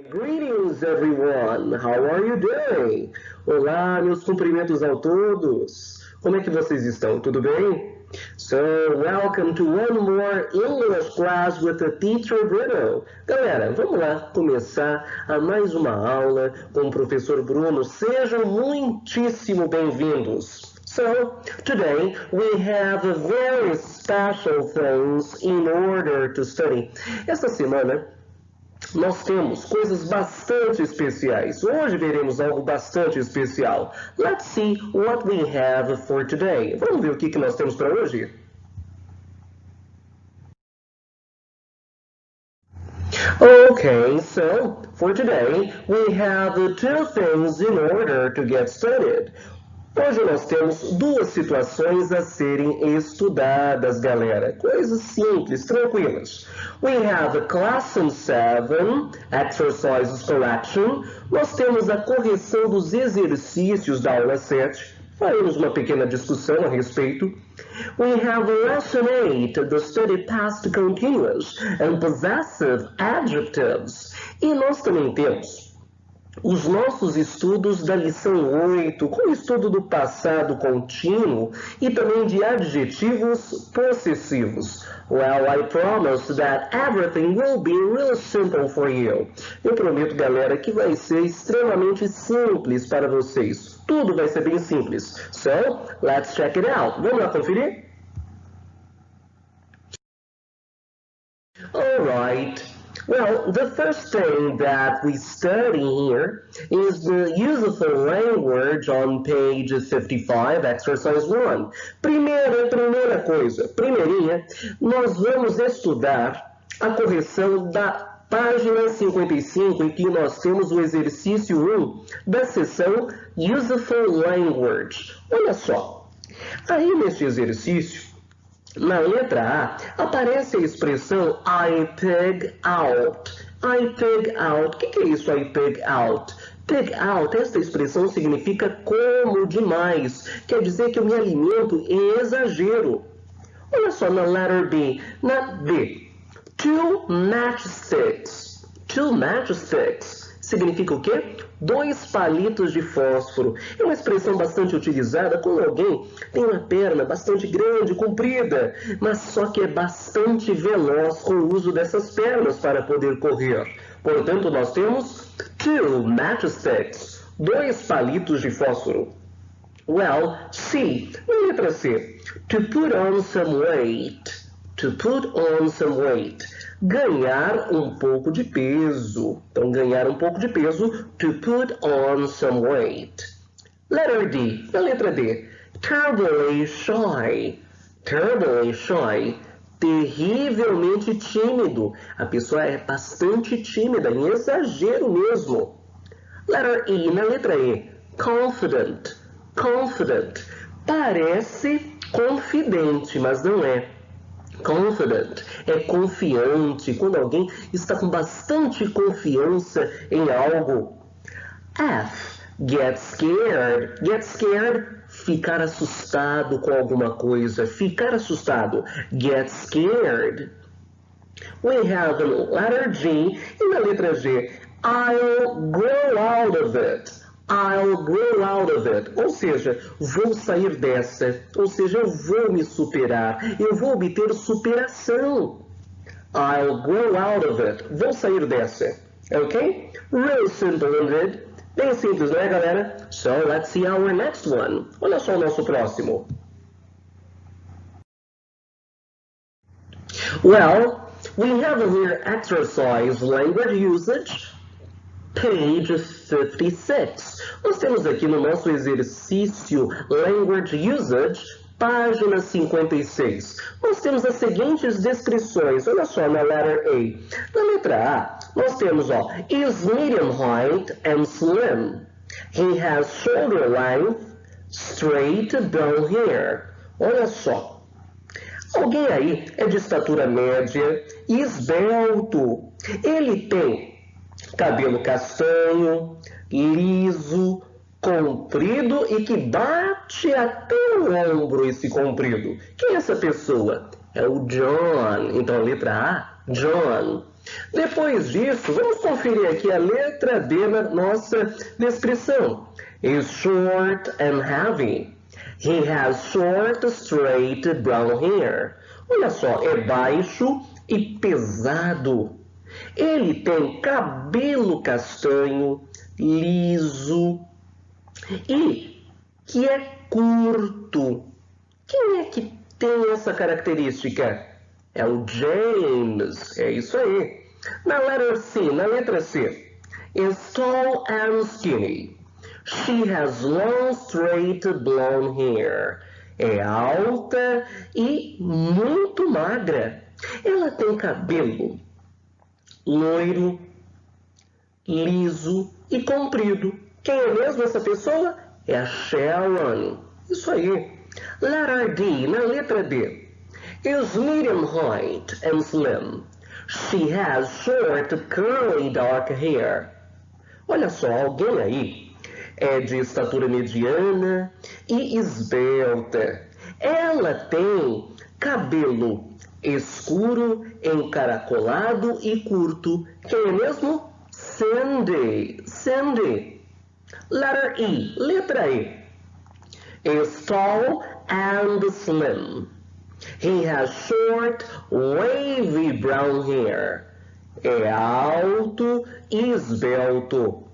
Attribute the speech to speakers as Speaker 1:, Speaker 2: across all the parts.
Speaker 1: Greetings, everyone. How are you doing? Olá, meus cumprimentos a todos. Como é que vocês estão? Tudo bem? So, welcome to one more English class with the teacher Bruno. Galera, vamos lá começar a mais uma aula com o professor Bruno. Sejam muitíssimo bem-vindos. So, today we have a very special things in order to study. Esta semana nós temos coisas bastante especiais. Hoje veremos algo bastante especial. Let's see what we have for today. Vamos ver o que nós temos para hoje? Okay, so for today we have two things in order to get started. Hoje nós temos duas situações a serem estudadas, galera. Coisas simples, tranquilas. We have a Lesson 7, Exercises Correction. Nós temos a correção dos exercícios da aula 7. Faremos uma pequena discussão a respeito. We have Lesson 8, the Study Past Continuous and Possessive Adjectives. E nós também temos os nossos estudos da lição 8, com o estudo do passado contínuo e também de adjetivos possessivos. Well, I promise that everything will be real simple for you. Eu prometo, galera, que vai ser extremamente simples para vocês. Tudo vai ser bem simples. So, let's check it out. Vamos lá conferir? All right. Well, the first thing that we study here is the useful language on page 55, exercise 1. Primeira coisa, primeirinha, nós vamos estudar a correção da página 55, em que nós temos o exercício 1 da seção Useful Language. Olha só, aí neste exercício, na letra A, aparece a expressão I pig out. I pig out. O que é isso, I pig out? Pig out, esta expressão significa como demais. Quer dizer que eu me alimento em exagero. Olha só na letter B. Na B. Two matchsticks. Two matchsticks. Significa o quê? 2 palitos de fósforo. É uma expressão bastante utilizada quando alguém tem uma perna bastante grande, comprida, mas só que é bastante veloz com o uso dessas pernas para poder correr. Portanto, nós temos two matchsticks, 2 palitos de fósforo. Well, C, letra C. To put on some weight. To put on some weight. Ganhar um pouco de peso. Então, ganhar um pouco de peso. To put on some weight. Letter D. A letra D. Terribly shy. Terribly shy. Terrivelmente tímido. A pessoa é bastante tímida, em exagero mesmo. Letter E. Na letra E. Confident. Confident. Parece confidente, mas não é. Confident é confiante, quando alguém está com bastante confiança em algo. F, get scared. Get scared, ficar assustado com alguma coisa. Ficar assustado. Get scared. We have a letter G, e na letra G, I'll grow out of it. I'll grow out of it. Ou seja, vou sair dessa. Ou seja, eu vou me superar. Eu vou obter superação. I'll grow out of it. Vou sair dessa. Ok? Real simple, indeed. Bem simples, né, galera? So, let's see our next one. Olha só o nosso próximo. Well, we have here exercise language usage. Page 56. Nós temos aqui no nosso exercício Language Usage, página 56. Nós temos as seguintes descrições. Olha só na letter A. Na letra A, nós temos, is medium height and slim. He has shoulder length, straight brown hair. Olha só. Alguém aí é de estatura média, esbelto. Ele tem cabelo castanho, liso, comprido e que bate até o ombro esse comprido. Quem é essa pessoa? É o John. Então, a letra A, John. Depois disso, vamos conferir aqui a letra D na nossa descrição. Is short and heavy. He has short, straight, brown hair. Olha só, é baixo e pesado. Ele tem cabelo castanho, liso e que é curto. Quem é que tem essa característica? É o James, é isso aí. Na letra C, is tall and skinny. She has long, straight, blonde hair. É alta e muito magra. Ela tem cabelo loiro, liso e comprido. Quem é mesmo essa pessoa? É a Sharon. Isso aí. Letter D, na letra D. Is medium height and slim. She has short, curly, dark hair. Olha só, alguém aí é de estatura mediana e esbelta. Ela tem cabelo escuro, encaracolado e curto. Quem é mesmo? Sandy. Sandy. Letter E, letra E. Is tall and slim. He has short, wavy brown hair. É alto e esbelto.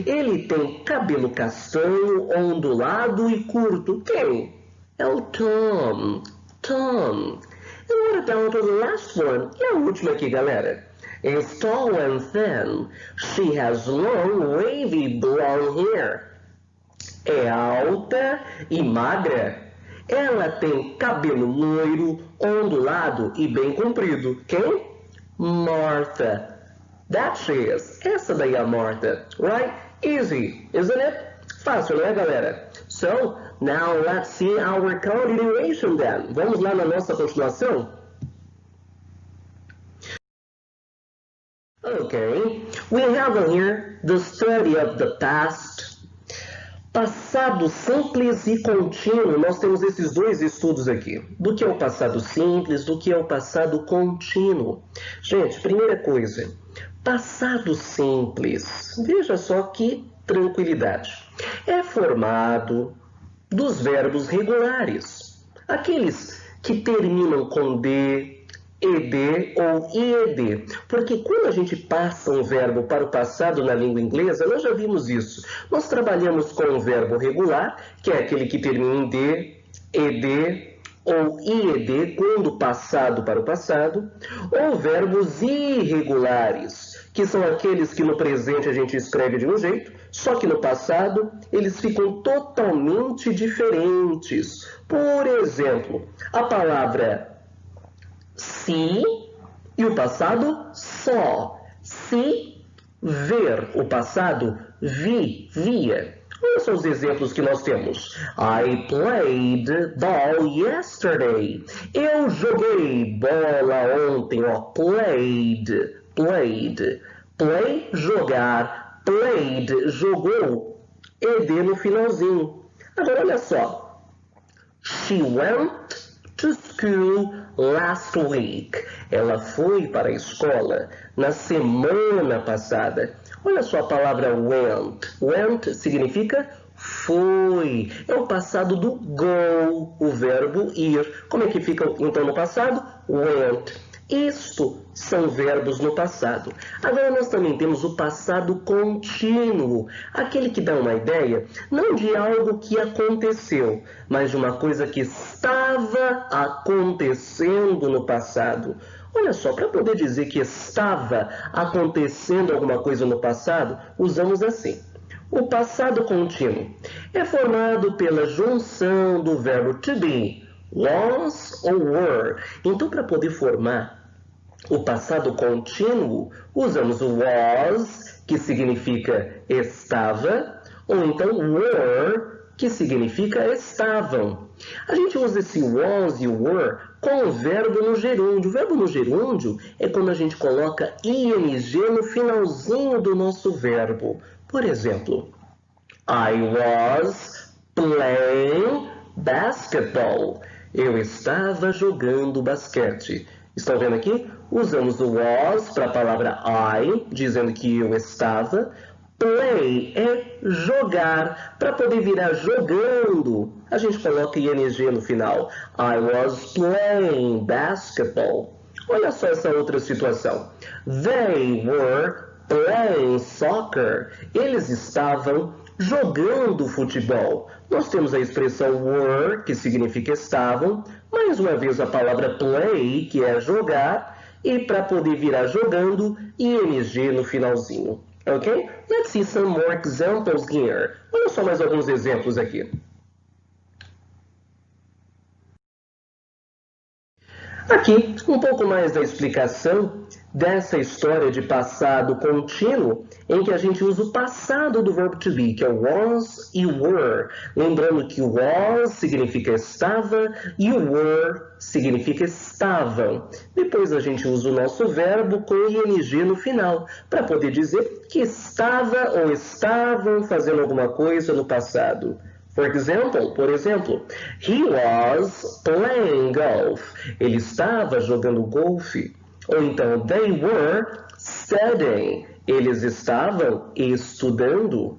Speaker 1: Ele tem cabelo castanho, ondulado e curto. Quem? É o Tom. Tom. E agora down to the last one. E a última aqui, galera. Is tall and thin. She has long, wavy blonde hair. É alta e magra. Ela tem cabelo loiro, ondulado e bem comprido. Quem? Martha. That she is. Essa daí é a Martha. Right? Easy, isn't it? Fácil, né, galera? So, now let's see our continuation then. Vamos lá na nossa continuação? Okay, we have here the study of the past. Passado simples e contínuo, nós temos esses dois estudos aqui. Do que é o passado simples, do que é o passado contínuo. Gente, primeira coisa, passado simples, veja só que tranquilidade. É formado dos verbos regulares, aqueles que terminam com D, ED ou IED, porque quando a gente passa um verbo para o passado na língua inglesa, nós já vimos isso. Nós trabalhamos com o verbo regular, que é aquele que termina em D, ED ou IED, quando passado para o passado, ou verbos irregulares, que são aqueles que no presente a gente escreve de um jeito, só que no passado eles ficam totalmente diferentes. Por exemplo, a palavra se e o passado só. Se, ver, o passado vi, via. Olha só os exemplos que nós temos. I played ball yesterday. Eu joguei bola ontem. Ó, played, played. Play, jogar. Played, jogou. ED no finalzinho. Agora olha só. She went to school last week. Ela foi para a escola na semana passada. Olha só a palavra went. Went significa foi. É o passado do go, o verbo ir. Como é que fica então no passado? Went. Isto são verbos no passado. Agora nós também temos o passado contínuo, aquele que dá uma ideia não de algo que aconteceu, mas de uma coisa que estava acontecendo no passado. Olha só, para poder dizer que estava acontecendo alguma coisa no passado, usamos assim. O passado contínuo é formado pela junção do verbo to be, was ou were. Então, para poder formar o passado contínuo, usamos o was, que significa estava, ou então were, que significa estavam. A gente usa esse was e were com o verbo no gerúndio. O verbo no gerúndio é quando a gente coloca ing no finalzinho do nosso verbo. Por exemplo, I was playing basketball. Eu estava jogando basquete. Estão vendo aqui? usamos o was para a palavra I, dizendo que eu estava. Play é jogar, para poder virar jogando, a gente coloca ing no final. I was playing basketball. Olha só essa outra situação. They were playing soccer. Eles estavam jogando futebol. Nós temos a expressão were, que significa estavam, mais uma vez a palavra play, que é jogar, e para poder virar jogando, ing no finalzinho. Ok? Let's see some more examples here. Olha só mais alguns exemplos aqui. Aqui, um pouco mais da explicação dessa história de passado contínuo, em que a gente usa o passado do verbo to be, que é was e were. Lembrando que was significa estava e o were significa estavam. Depois a gente usa o nosso verbo com ing no final, para poder dizer que estava ou estavam fazendo alguma coisa no passado. Por exemplo, he was playing golf. Ele estava jogando golfe. Ou então, they were studying. Eles estavam estudando.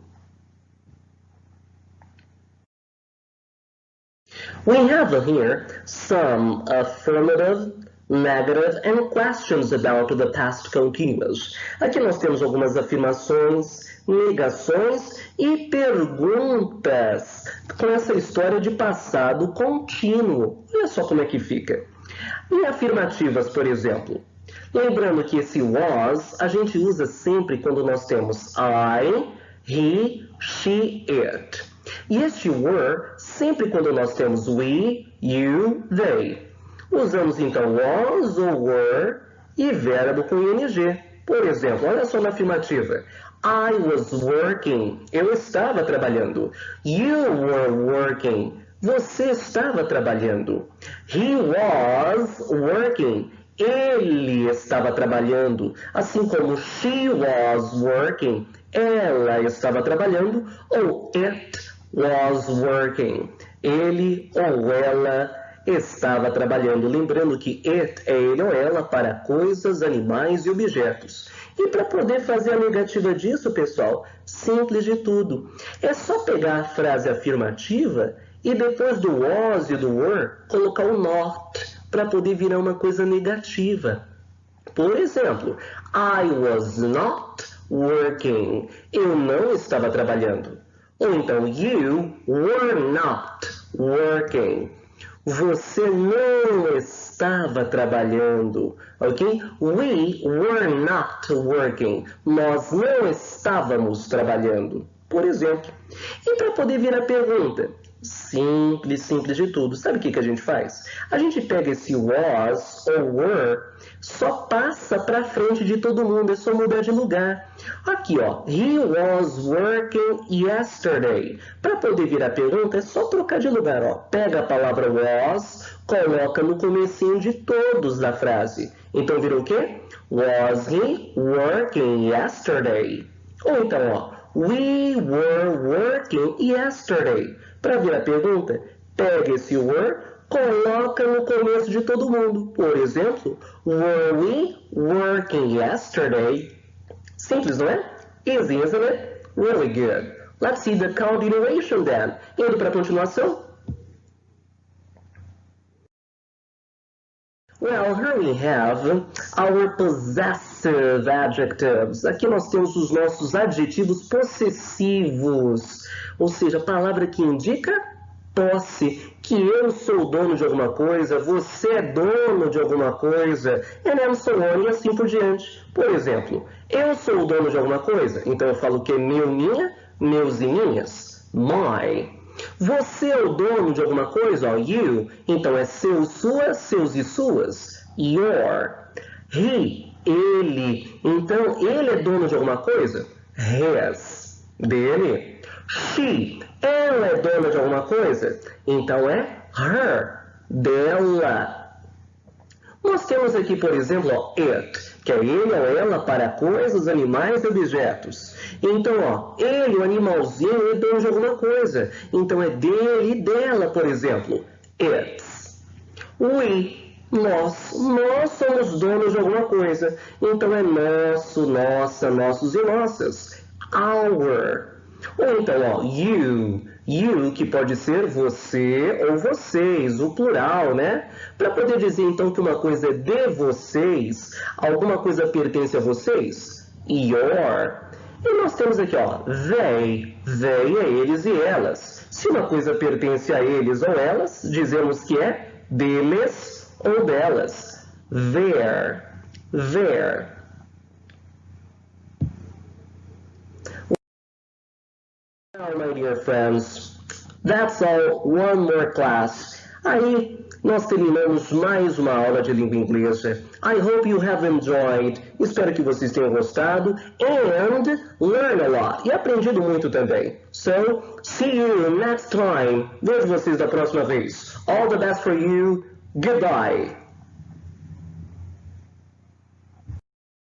Speaker 1: We have here some affirmative, negative and questions about the past continuous. Aqui nós temos algumas afirmações, negações e perguntas com essa história de passado contínuo. Olha só como é que fica. Em afirmativas, por exemplo, lembrando que esse was a gente usa sempre quando nós temos I, he, she, it. E este were sempre quando nós temos we, you, they. Usamos então was ou were e verbo com ing. Por exemplo, olha só na afirmativa. I was working. Eu estava trabalhando. You were working. Você estava trabalhando. He was working. Ele estava trabalhando. Assim como she was working. Ela estava trabalhando. Ou it was working. Ele ou ela estava trabalhando. Lembrando que it é ele ou ela para coisas, animais e objetos. E para poder fazer a negativa disso, pessoal, simples de tudo. É só pegar a frase afirmativa e depois do was e do were, colocar o not para poder virar uma coisa negativa. Por exemplo, I was not working. Eu não estava trabalhando. Ou então, you were not working. Você não estava trabalhando, ok? We were not working. Nós não estávamos trabalhando, por exemplo. E para poder vir a pergunta, simples de tudo. Sabe o que a gente faz? A gente pega esse was ou were, só passa para frente de todo mundo, é só mudar de lugar. Aqui, ó, he was working yesterday. Para poder virar a pergunta, é só trocar de lugar, ó. Pega a palavra was, coloca no comecinho de todos da frase. Então virou o quê? Was he working yesterday? Ou então, ó, we were working yesterday. Para virar a pergunta, pega esse were, coloca no começo de todo mundo. Por exemplo, were we working yesterday? Simples, não é? Easy, isn't it? Really good. Let's see the continuation then. Indo para a continuação. Well, here we have our possessive adjectives. Aqui nós temos os nossos adjetivos possessivos, ou seja, a palavra que indica posse, que eu sou dono de alguma coisa, você é dono de alguma coisa, and so on, e assim por diante. Por exemplo, eu sou o dono de alguma coisa, então eu falo que é meu, minha, meus e minhas, my. Você é o dono de alguma coisa, ó, you, então é seu, sua, seus e suas, your. He, ele, então ele é dono de alguma coisa, his, dele. She, ela é dona de alguma coisa, então é her, dela. Nós temos aqui, por exemplo, ó, it, que é ele ou ela para coisas, animais e objetos. Então, ó, ele, o animalzinho, é dono de alguma coisa. Então, é dele e dela, por exemplo. It's. We, Nós somos donos de alguma coisa. Então é nosso, nossa, nossos e nossas. Our. Ou então, ó, you, que pode ser você ou vocês, o plural, né? Para poder dizer, então, que uma coisa é de vocês, alguma coisa pertence a vocês, your. E nós temos aqui, ó, they é eles e elas. Se uma coisa pertence a eles ou elas, dizemos que é deles ou delas. Their. Well, my dear friends, that's all. One more class. Aí nós terminamos mais uma aula de língua inglesa. I hope you have enjoyed. Espero que vocês tenham gostado and learn a lot. E aprendido muito também. So, see you next time. Vejo vocês da próxima vez. All the best for you. Goodbye.